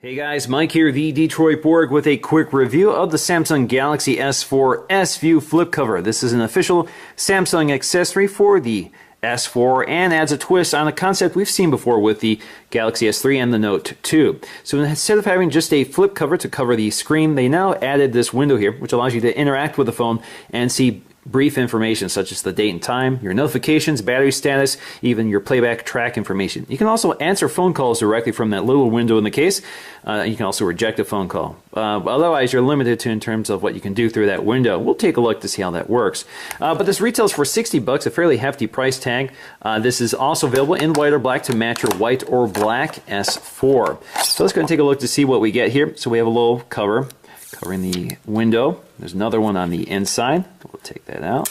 Hey guys, Mike here, the Detroit Borg, with a quick review of the Samsung Galaxy S4 S View flip cover. This is an official Samsung accessory for the S4 and adds a twist on a concept we've seen before with the Galaxy S3 and the Note 2. So instead of having just a flip cover to cover the screen, they now added this window here, which allows you to interact with the phone and see brief information such as the date and time, your notifications, battery status, even your playback track information. You can also answer phone calls directly from that little window in the case. You can also reject a phone call. Otherwise, you're limited to in terms of what you can do through that window. We'll take a look to see how that works. But this retails for $60, a fairly hefty price tag. This is also available in white or black to match your white or black S4. So let's go and take a look to see what we get here. So we have a little cover covering the window. There's another one on the inside. We'll take that out.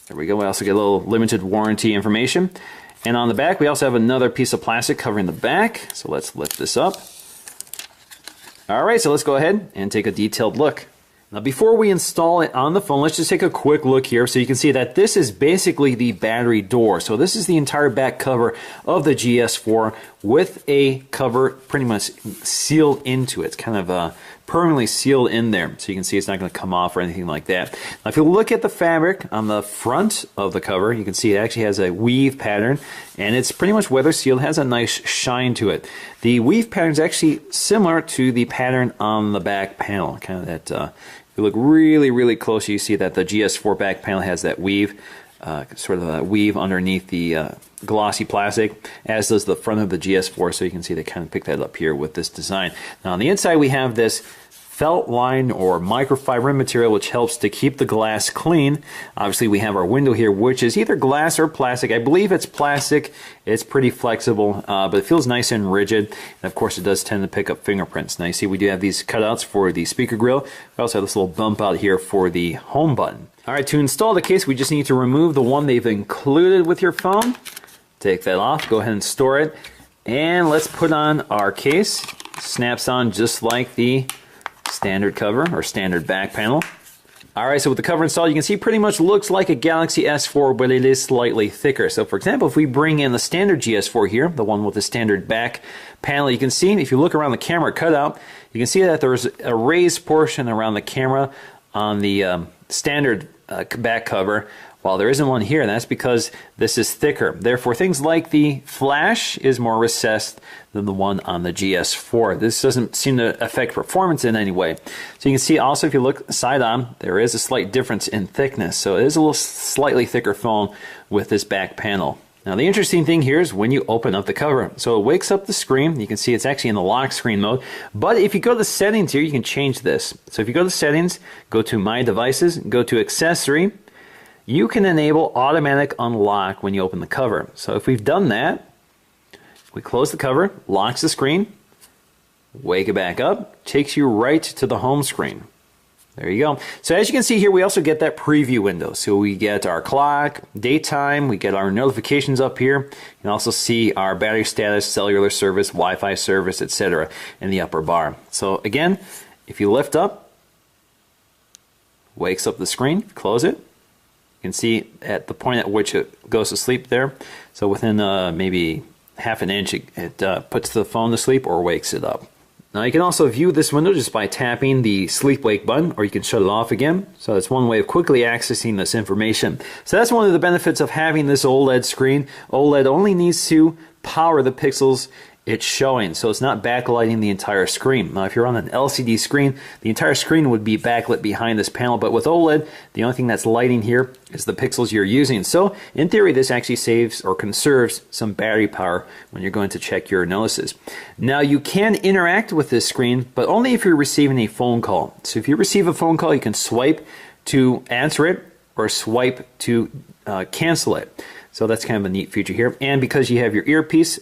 There we go. We also get a little limited warranty information. And on the back, we also have another piece of plastic covering the back. So let's lift this up. All right, so let's go ahead and take a detailed look. Now, before we install it on the phone, let's just take a quick look here so you can see that this is basically the battery door. So this is the entire back cover of the GS4 with a cover pretty much sealed into it. It's kind of permanently sealed in there, so you can see it's not going to come off or anything like that. Now, if you look at the fabric on the front of the cover, you can see it actually has a weave pattern, and it's pretty much weather sealed, has a nice shine to it. The weave pattern is actually similar to the pattern on the back panel, kind of that. If you look really close, you see that the GS4 back panel has that weave, sort of a weave underneath the glossy plastic, as does the front of the GS4, so you can see they kind of pick that up here with this design. Now on the inside we have this felt line or microfiber material which helps to keep the glass clean. Obviously we have our window here which is either glass or plastic. I believe it's plastic. It's pretty flexible, but it feels nice and rigid. And of course it does tend to pick up fingerprints. Now you see we do have these cutouts for the speaker grill. We also have this little bump out here for the home button. Alright, to install the case we just need to remove the one they've included with your phone. Take that off, go ahead and store it. And let's put on our case. Snaps on just like the standard cover or standard back panel. Alright, so with the cover installed, you can see pretty much looks like a Galaxy S4, but it is slightly thicker. So for example, if we bring in the standard GS4 here, the one with the standard back panel, you can see if you look around the camera cutout, you can see that there's a raised portion around the camera on the standard back cover, while there isn't one here, and that's because this is thicker. Therefore, things like the flash is more recessed than the one on the GS4. This doesn't seem to affect performance in any way. So you can see also if you look side on, there is a slight difference in thickness. So it is a little slightly thicker phone with this back panel. Now the interesting thing here is when you open up the cover. So it wakes up the screen. You can see it's actually in the lock screen mode. But if you go to the settings here, you can change this. So if you go to settings, go to My Devices, go to Accessory, you can enable automatic unlock when you open the cover. So if we've done that, we close the cover, locks the screen, wake it back up, takes you right to the home screen. There you go. So as you can see here, we also get that preview window. So we get our clock, daytime, we get our notifications up here. You can also see our battery status, cellular service, Wi-Fi service, etc. in the upper bar. So again, if you lift up, wakes up the screen, close it. You can see at the point at which it goes to sleep there. So within maybe half an inch, it puts the phone to sleep or wakes it up. Now you can also view this window just by tapping the sleep wake button, or you can shut it off again. So that's one way of quickly accessing this information. So that's one of the benefits of having this OLED screen. OLED only needs to power the pixels it's showing, so it's not backlighting the entire screen. Now if you're on an LCD screen, the entire screen would be backlit behind this panel, but with OLED, the only thing that's lighting here is the pixels you're using. So in theory, this actually saves or conserves some battery power when you're going to check your notices. Now you can interact with this screen, but only if you're receiving a phone call. So if you receive a phone call, you can swipe to answer it or swipe to cancel it. So that's kind of a neat feature here. And because you have your earpiece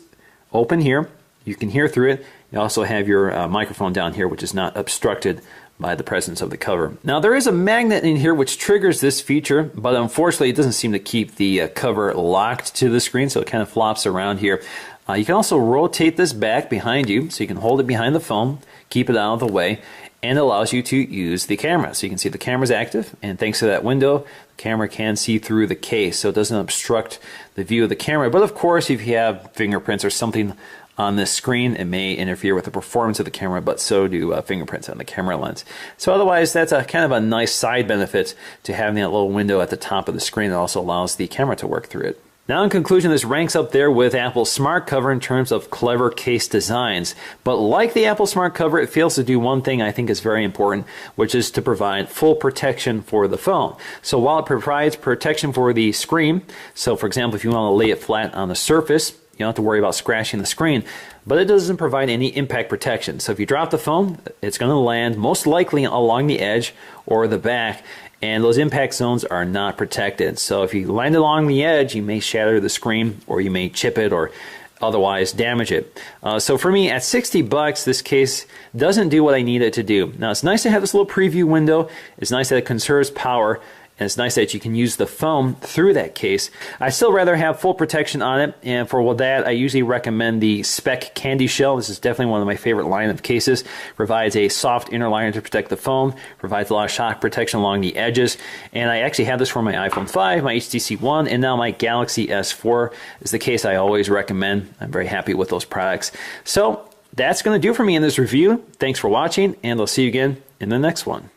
open here, you can hear through it. You also have your microphone down here, which is not obstructed by the presence of the cover. Now there is a magnet in here which triggers this feature, but unfortunately it doesn't seem to keep the cover locked to the screen, so it kind of flops around here. You can also rotate this back behind you, so you can hold it behind the phone, keep it out of the way, and it allows you to use the camera. So you can see the camera's active, and thanks to that window, the camera can see through the case, so it doesn't obstruct the view of the camera. But of course, if you have fingerprints or something on this screen. It may interfere with the performance of the camera, but so do fingerprints on the camera lens. So otherwise, that's a kind of a nice side benefit to having that little window at the top of the screen that also allows the camera to work through it. Now, in conclusion, this ranks up there with Apple's Smart Cover in terms of clever case designs. But like the Apple Smart Cover, it fails to do one thing I think is very important, which is to provide full protection for the phone. So while it provides protection for the screen, so for example, if you want to lay it flat on the surface, you don't have to worry about scratching the screen, but it doesn't provide any impact protection. So if you drop the phone, it's going to land most likely along the edge or the back, and those impact zones are not protected. So if you land along the edge, you may shatter the screen, or you may chip it, or otherwise damage it. So for me, at $60, this case doesn't do what I need it to do. Now, it's nice to have this little preview window. It's nice that it conserves power. And it's nice that you can use the phone through that case. I still rather have full protection on it, and for that, I usually recommend the Spec Candy Shell. This is definitely one of my favorite line of cases. Provides a soft inner liner to protect the phone, provides a lot of shock protection along the edges, and I actually have this for my iPhone 5, my HTC One, and now my Galaxy S4 is the case I always recommend. I'm very happy with those products. So that's going to do for me in this review. Thanks for watching, and I'll see you again in the next one.